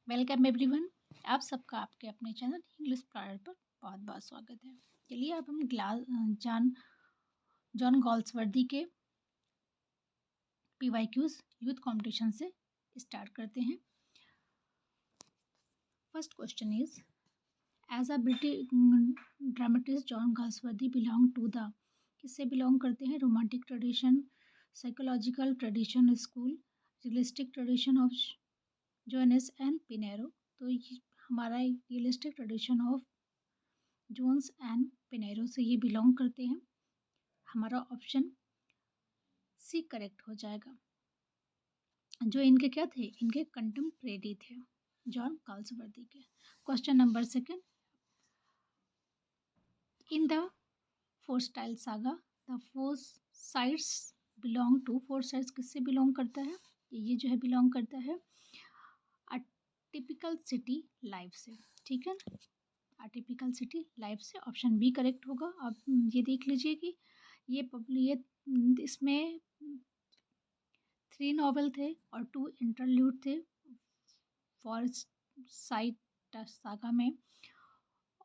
Welcome everyone. आप सबका आपके अपने चैनल इंग्लिश प्रायर पर बहुत बहुत स्वागत है। चलिए अब हम जॉन गॉल्सवर्दी के PYQs यूथ कंपटीशन से स्टार्ट करते हैं। First question is as a British dramatist John Galsworthy belong to the किससे बिलोंग करते हैं? Romantic tradition, psychological tradition, school, realistic tradition of Jones and Pinero. तो हमारा realistic tradition of Jones and Pinero से ये belong करते हैं। हमारा ऑप्शन सी करेक्ट हो जाएगा। जो इनके क्या थे? इनके कंटेम्परेरी थे जॉन गॉल्सवर्दी के। Question number second, in the Forsyte saga the Forsyte belong to. Forsyte किससे बिलोंग करता है? ये जो है बिलोंग करता है अ टिपिकल सिटी लाइफ से। ठीक है, टिपिकल सिटी लाइफ से। ऑप्शन बी करेक्ट होगा। अब ये देख लीजिए कि ये इसमें 3 नॉवल थे और 2 इंटरल्यूड थे फॉरेस्ट साइट सागा में,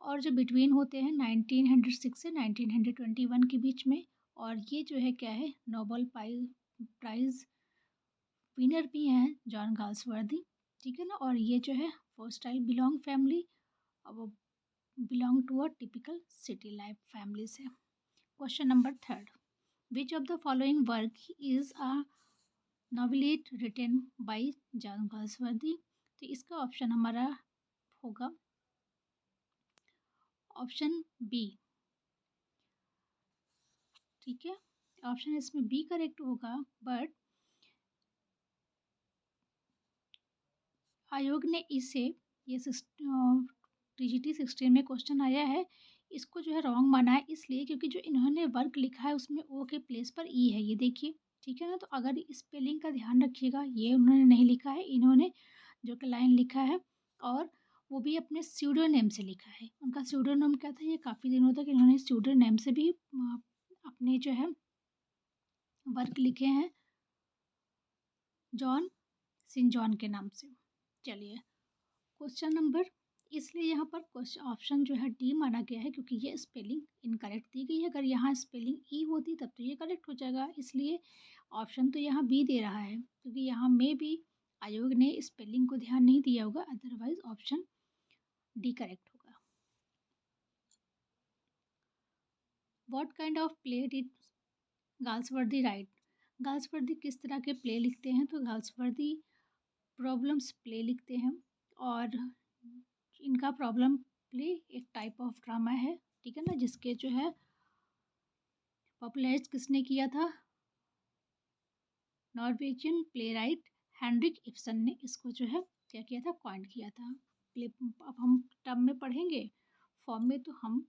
और जो बिटवीन होते हैं 1906 से 1921 के बीच में। और ये जो है क्या है, नोबेल प्राइज विनर भी हैं जॉन गॉल्सवर्दी। ठीक है ना। और ये जो है फोर स्टाइल बिलोंग फैमिली, वो belong to a typical city life family से। Question number third, which of the following work is a novelette written by John Galsworthy? तो इसका ऑप्शन हमारा होगा ऑप्शन बी। ठीक है, ऑप्शन इसमें बी करेक्ट होगा। बट आयोग ने इसे, ये TGT 16 में क्वेश्चन आया है, इसको जो है रॉन्ग माना है। इसलिए क्योंकि जो इन्होंने वर्क लिखा है उसमें ओ के प्लेस पर ई है, ये देखिए। ठीक है ना। तो अगर स्पेलिंग का ध्यान रखिएगा, ये उन्होंने नहीं लिखा है। इन्होंने जो कि लाइन लिखा है, और वो भी अपने स्यूडोनेम से लिखा है। उनका स्यूडोनेम क्या था? ये काफ़ी दिनों तक इन्होंने स्यूडोनेम से भी अपने जो है वर्क लिखे हैं, जॉन सिंह जॉन के नाम से। चलिए क्वेश्चन नंबर, इसलिए यहाँ पर क्वेश्चन ऑप्शन जो है डी माना गया है क्योंकि ये स्पेलिंग इनकरेक्ट दी गई है। अगर यहाँ स्पेलिंग ई होती तब तो ये करेक्ट हो जाएगा। इसलिए ऑप्शन तो यहाँ बी दे रहा है, क्योंकि यहाँ में भी आयोग ने स्पेलिंग को ध्यान नहीं दिया होगा। अदरवाइज ऑप्शन डी करेक्ट होगा। What kind of play did Galsworthy right? Galsworthy किस तरह के प्ले लिखते हैं? तो गाल्सवर्दी प्रॉब्लम्स प्ले लिखते हैं, और इनका प्रॉब्लम प्ले एक टाइप ऑफ ड्रामा है। ठीक है ना, जिसके जो है पॉपुलराइज किसने किया था? Norwegian playwright Henrik Ibsen ने इसको जो है क्या किया था? कॉइन किया था। प्ले अब हम टर्म में पढ़ेंगे, फॉर्म में तो हम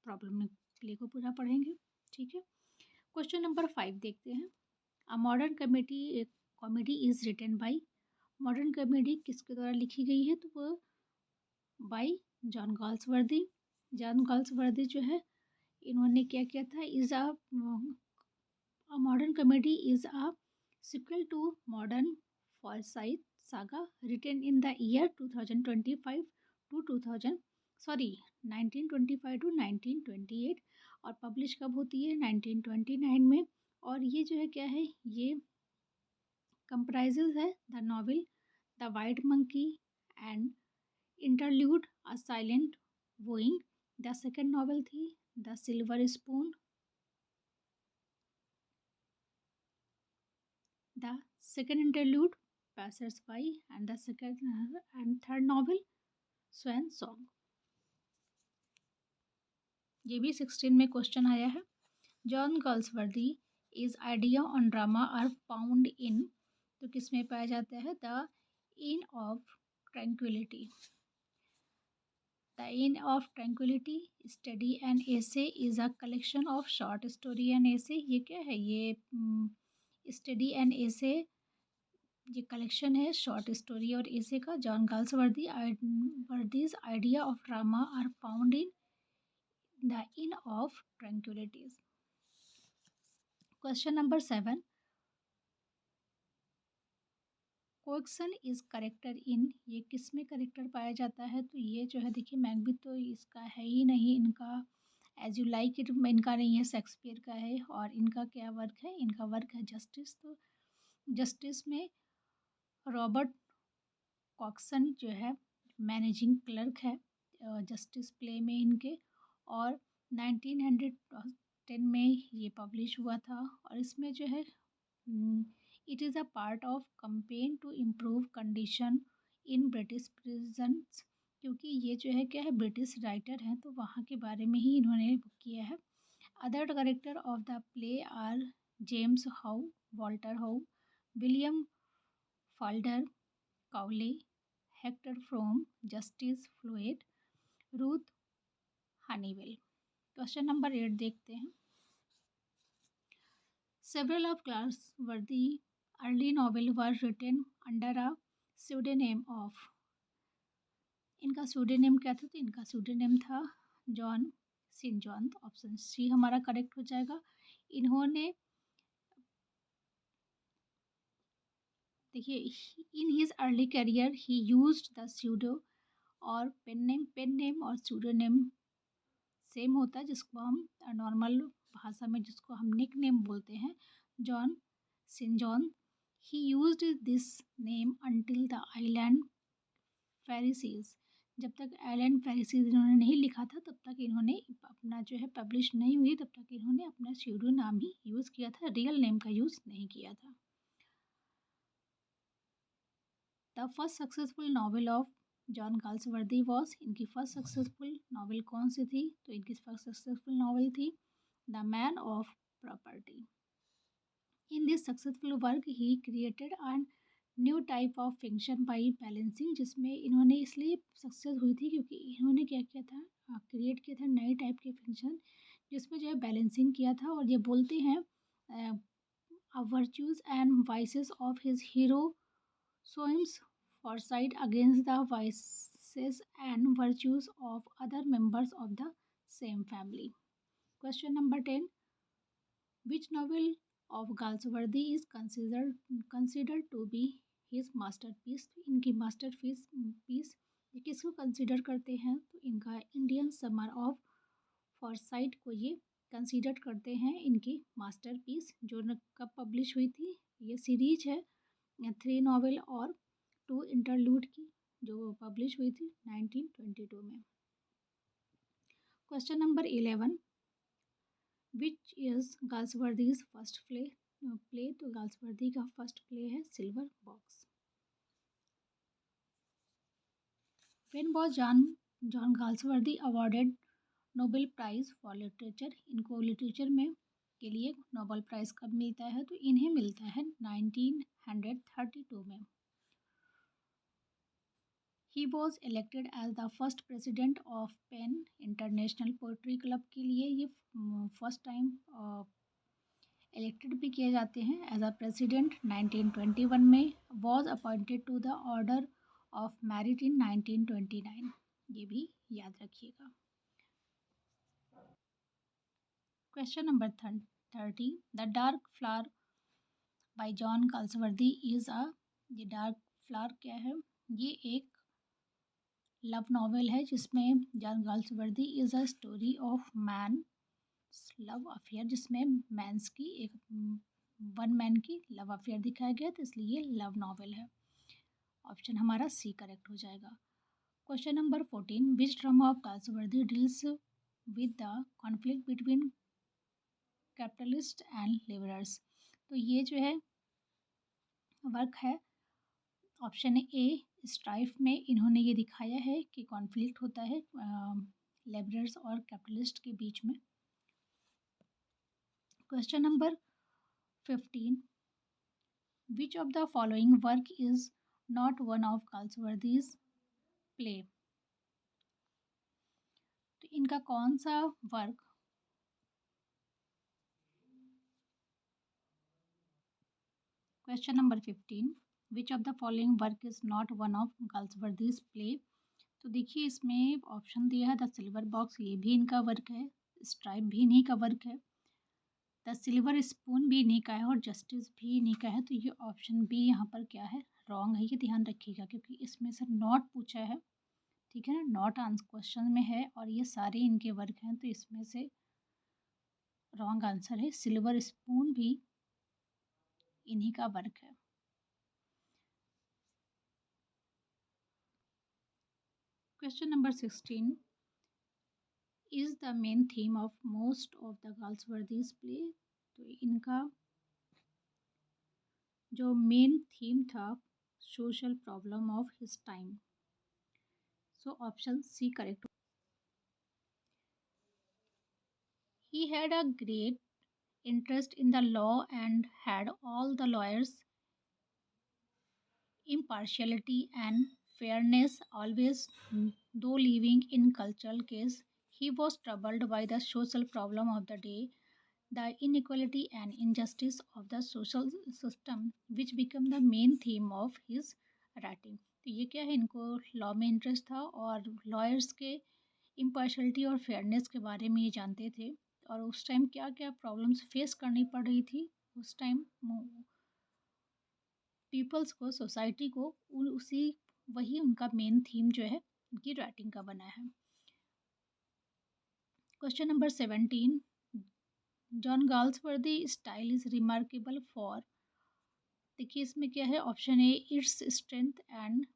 प्रॉब्लम में प्ले को पूरा पढ़ेंगे। ठीक है, क्वेश्चन नंबर 5 देखते हैं। A modern comedy is written by. Modern comedy किसके द्वारा लिखी गई है? तो वो by John Galsworthy. John Galsworthy जो है इन्होंने क्या किया था? A modern comedy is a sequel to modern Forsyth saga written in the year 2025 to 2000 sorry 1925 to 1928, और पब्लिश कब होती है? 1929 में। और ये जो है क्या है? ये कंप्राइजेज है the novel the white monkey and interlude a silent wooing. The second novel थी the silver spoon. The second interlude, Passers-by, and the second and third novel, Swan Song। ये भी 16 में क्वेश्चन आया है। John Galsworthy is idea on drama are found in, तो किस में पाया जाता है? The inn of tranquillity. The inn of tranquillity study and essay is a collection of short story and essay. ये क्या है? ये स्टडी एंड एसे, ये कलेक्शन है शॉर्ट स्टोरी और एसे का। John worthy's idea of drama are found in the inn of tranquillities. Question number 7, coaction is character in, ये किस में करेक्टर पाया जाता है? तो ये जो है देखिए मैकबेथ तो इसका है ही नहीं, इनका एज यू लाइक इट इनका नहीं है, शेक्सपियर का है। और इनका क्या वर्क है? इनका वर्क है जस्टिस। तो जस्टिस में रॉबर्ट कॉक्सन जो है मैनेजिंग क्लर्क है जस्टिस प्ले में इनके। और 1910 में ये पब्लिश हुआ था। और इसमें जो है it is a part of campaign to improve condition in British prisons, क्योंकि ये जो है क्या है, ब्रिटिश राइटर हैं तो वहाँ के बारे में ही इन्होंने किया है। Other character of the play are James How, Walter How, William Falder Cowley, Hector Frome, justice Floyd, Ruth Honeywill. Question number 8 देखते हैं। Several of Galsworthy's early novels were written under a pseudonym of, इनका pseudonym क्या था? तो इनका pseudonym था John Saint John. तो option C हमारा करेक्ट हो जाएगा। इन्होंने देखिए in his early career he used the pseudo और पेन नेम और pseudonym सेम होता है, जिसको हम नॉर्मल भाषा में जिसको हम निक नेम बोलते हैं, John Sinjohn. He used this name until the island Pharisees, जब तक आइलैंड फेरिसीज इन्होंने नहीं लिखा था तब तक इन्होंने अपना जो है पब्लिश नहीं हुई, तब तक इन्होंने अपना स्यूडो नाम ही यूज़ किया था, रियल नेम का यूज़ नहीं किया था। The first successful novel of John Galsworthy was, इनकी फर्स्ट सक्सेसफुल नॉवेल कौन सी थी? तो इनकी फर्स्ट सक्सेसफुल नॉवेल थी the man of property. In this successful work he created an new type of fiction by balancing, जिसमें इन्होंने इसलिए success हुई थी क्योंकि इन्होंने क्या किया था, क्रिएट किया था नए टाइप के फिक्शन जिसमें जो है बैलेंसिंग किया था। और ये बोलते हैं virtues and vices of his hero swims foresight against the vices and virtues of other members of the same family. Question number 10. Which novel of Galsworthy is considered to be his masterpiece? तो इनकी masterpiece piece ये किसको consider करते हैं? तो इनका Indian summer of Forsyte को ये कंसिडर करते हैं इनकी मास्टरपीस, जो कब पब्लिश हुई थी? ये सीरीज है 3 नॉवेल और 2 इंटरलूड की, जो पब्लिश हुई थी 1922 में। Question number 11. Which is Galsworthy's first play? तो गाल्सवर्दी का फर्स्ट प्ले है silver box. When was John Galsworthy awarded Nobel prize for literature? इनको लिटरेचर में के लिए नोबेल प्राइज़ कब मिलता है? तो इन्हें मिलता है 1932 में। He was elected as the first president of PEN international poetry club के लिए ये फर्स्ट टाइम इलेक्टेड भी किए जाते हैं एज अ प्रेसिडेंट 1921 में। Was appointed to the order of merit in 1929, ये भी याद रखिएगा। Question number 30. The dark flower by John Galsworthy is a, ये डार्क फ्लावर क्या है? ये एक लव नॉवेल है जिसमें John Galsworthy is a story of man love affair, जिसमें मैंस की एक वन मैन की लव अफेयर दिखाया गया, तो इसलिए ये लव नॉवेल है। ऑप्शन हमारा सी करेक्ट हो जाएगा। Question number 14. Which drama of Galsworthy deals with the conflict between capitalist and labourers? तो ये जो है वर्क है ऑप्शन ए स्ट्राइफ में, इन्होंने ये दिखाया है कि कॉन्फ्लिक्ट होता है लेबरर्स और कैपिटलिस्ट के बीच में। Question number 15. Which of the following work is not one of Galsworthy's play? तो इनका कौन सा work question number 15. Which of the following work is not one of Galsworthy's play? तो देखिए इसमें ऑप्शन दिया है द सिल्वर बॉक्स, ये भी इनका वर्क है, स्ट्राइप भी इन्हीं का वर्क है, द सिल्वर स्पून भी इन्हीं का है और जस्टिस भी इन्हीं का है। तो ये ऑप्शन बी यहाँ पर क्या है? रॉन्ग है, ये ध्यान रखिएगा, क्योंकि इसमें से नॉट पूछा है, ठीक है ना, नॉट आंसर क्वेश्चन में है और ये सारे इनके वर्क हैं, तो इसमें से रॉन्ग आंसर है। सिल्वर स्पून भी इन्हीं का वर्क है। Question number 16 is the main theme of most of the Galsworthy's play. तो इनका जो मेन थीम था, social problem of his time. So option C correct. He had a great interest in the law and had all the lawyers' impartiality and fairness always, though living in cultural case. He was troubled by the social problem of the day, the inequality and injustice of the social system, which became the main theme of his writing. तो ये क्या है, इनको law में interest था और lawyers के impartiality और फेयरनेस के बारे में ये जानते थे, और उस टाइम क्या क्या प्रॉब्लम्स फेस करनी पड़ रही थी उस टाइम पीपल्स को, सोसाइटी को, उसी वही उनका मेन थीम जो है उनकी राइटिंग का बना है। Question number 17 John Galsworthy style is remarkable for. देखिए इसमें क्या है, option A its strength and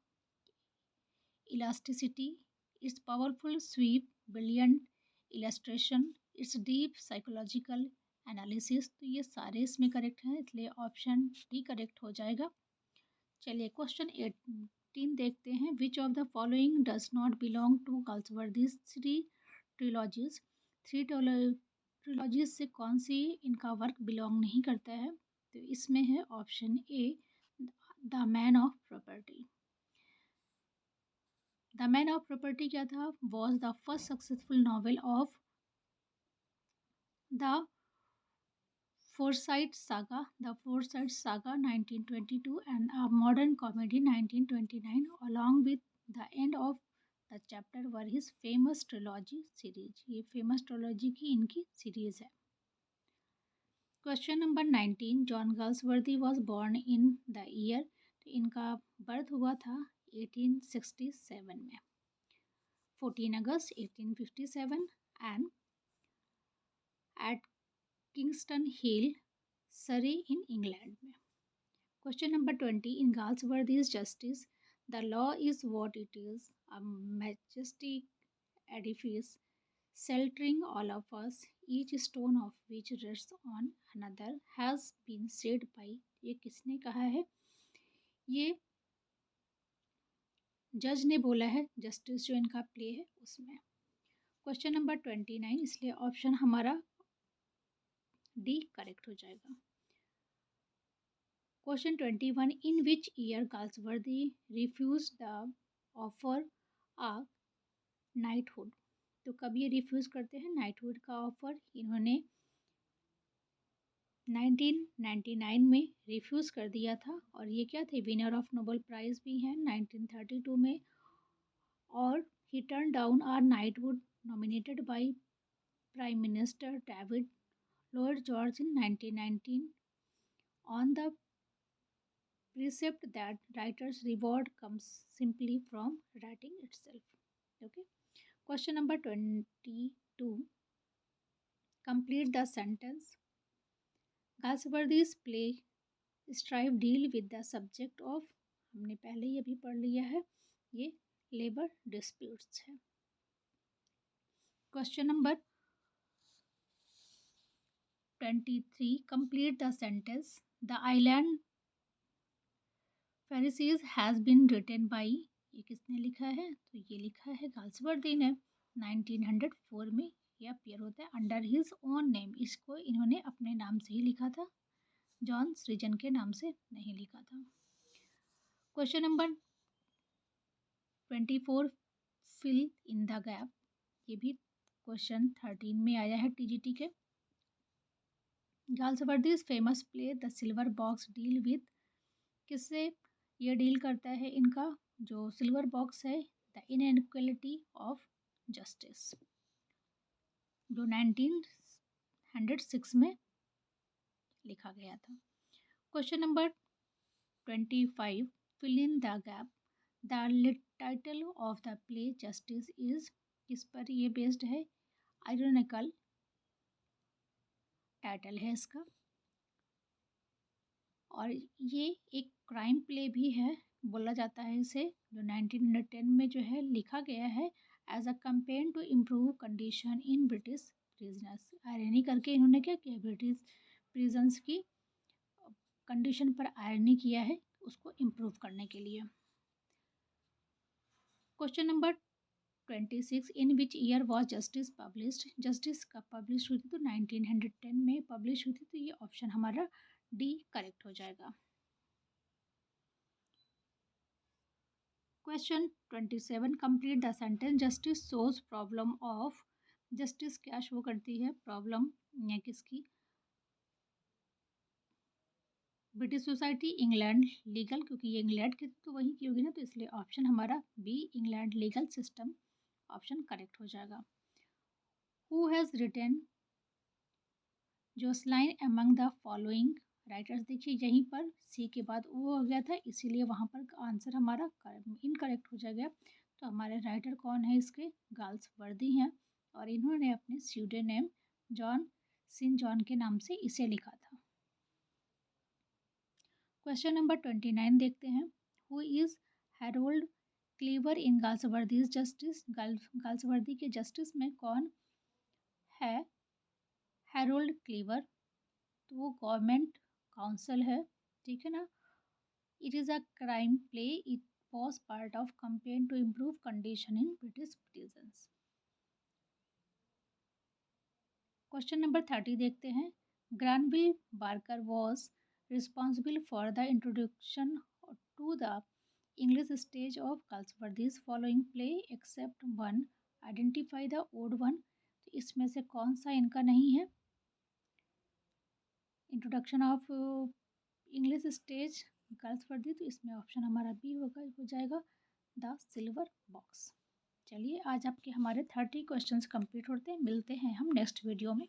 elasticity, its powerful sweep, brilliant illustration, its deep psychological analysis. तो ये सारे इसमें करेक्ट हैं, इसलिए ऑप्शन डी करेक्ट हो जाएगा। चलिए क्वेश्चन 18 देखते हैं। Which of the following does not belong to Galsworthy's three trilogies. Three trilogies से कौन सी इनका वर्क बिलोंग नहीं करता है? तो इसमें है option A the man of property. The man of property क्या था? Was the first successful novel of the Forsyte Saga, The Forsyte Saga 1922 and A Modern Comedy 1929, along with the end of the chapter were his famous trilogy series. ये famous trilogy की इनकी series है। Question number 19 John Galsworthy was born in the year, तो इनका birth हुआ था 1867 में, 14 August 1857 and at Kingston Hill, Surrey in England में। Question number 20 in Galsworthy's Justice the law is what it is, a majestic edifice sheltering all of us, each stone of which rests on another has been said by। ये किसने कहा है? ये जज ने बोला है, जस्टिस जो इनका प्ले है उसमें। क्वेश्चन नंबर 29, इसलिए ऑप्शन हमारा डी करेक्ट हो जाएगा। Question 21 in which year Galsworthy refuse the offer of knighthood. तो कब ये रिफ्यूज़ करते हैं नाइटहुड का ऑफर? इन्होंने 1999 में रिफ्यूज़ कर दिया था, और ये क्या थे, विनर ऑफ नोबेल प्राइज़ भी हैं 1932 में। और he turn down a knighthood nominated by prime minister David Lloyd George in 1919 on the precept that writer's reward comes simply from writing itself. Okay. Question number 22. Complete the sentence. Galsworthy's play strive deal with the subject of, हमने पहले ये भी पढ़ लिया है, ये labour disputes है। Question number 23. Complete the sentence. The island Pharisees has been written by, ये किसने लिखा है? तो ये लिखा है गाल्सवर्दी ने 1904 में। ये अपीयर होता है अंडर हिज ओन नेम, इसको इन्होंने अपने नाम से ही लिखा था, जॉन सृजन के नाम से नहीं लिखा था। Question number 24 fill in the gap, ये भी क्वेश्चन 13 में आया है टीजीटी के। Galsworthy's famous play the silver box deal with, किससे ये डील करता है? इनका जो सिल्वर बॉक्स है द इनइक्वालिटी ऑफ जस्टिस, जो 1906 में लिखा गया था। Question number 25 fill in the gap. The title of the play Justice is, किस पर ये बेस्ड है? आयरनिकल टाइटल है इसका, और ये एक क्राइम प्ले भी है, बोला जाता है इसे, जो 1910 में जो है लिखा गया है as a campaign to improve condition in British prisoners. Irony करके इन्होंने क्या किया, ब्रिटिश प्रिजन्स की कंडीशन पर आयरनी किया है, उसको इम्प्रूव करने के लिए। Question number 26, in which year was Justice published? Justice कब पब्लिश हुई थी? तो 1910 में पब्लिश हुई थी, तो ये ऑप्शन हमारा डी करेक्ट हो जाएगा। Question 27, complete the sentence. Justice shows problem of. Justice क्या शो करती है? प्रॉब्लम या किसकी? ब्रिटिश सोसाइटी, इंग्लैंड लीगल, क्योंकि ये इंग्लैंड की तो वही की होगी ना, तो इसलिए ऑप्शन हमारा B, England legal system, option correct हो जाएगा। Who has written Joscelyn among the following writers? देखिए यहीं पर सी के बाद ओ हो गया था, इसीलिए वहाँ पर आंसर हमारा इनकरेक्ट हो जाएगा। तो हमारे राइटर कौन है इसके? गाल्सवर्दी हैं, और इन्होंने अपने स्यूडोनेम जॉन सिन जॉन के नाम से इसे लिखा था। क्वेश्चन नंबर 29 देखते हैं। Who is Harold Cleaver in Galsworthy's Justice? Galsworthy के जस्टिस में कौन है? हैरोल्ड क्लीवर, तो वो गवर्नमेंट काउंसिल है, ठीक है ना। It is a crime play, it was part of campaign to improve condition in British prisons. Question number 30 देखते हैं। Granville Barker was responsible for the introduction to the English stage of Galsworthy's following play except one, identify the odd one. तो इसमें से कौन सा इनका नहीं है? Introduction of English stage Galsworthy, तो इसमें ऑप्शन हमारा बी हो जाएगा, द सिल्वर बॉक्स। चलिए आज आपके हमारे 30 क्वेश्चंस कंप्लीट होते हैं, मिलते हैं हम नेक्स्ट वीडियो में।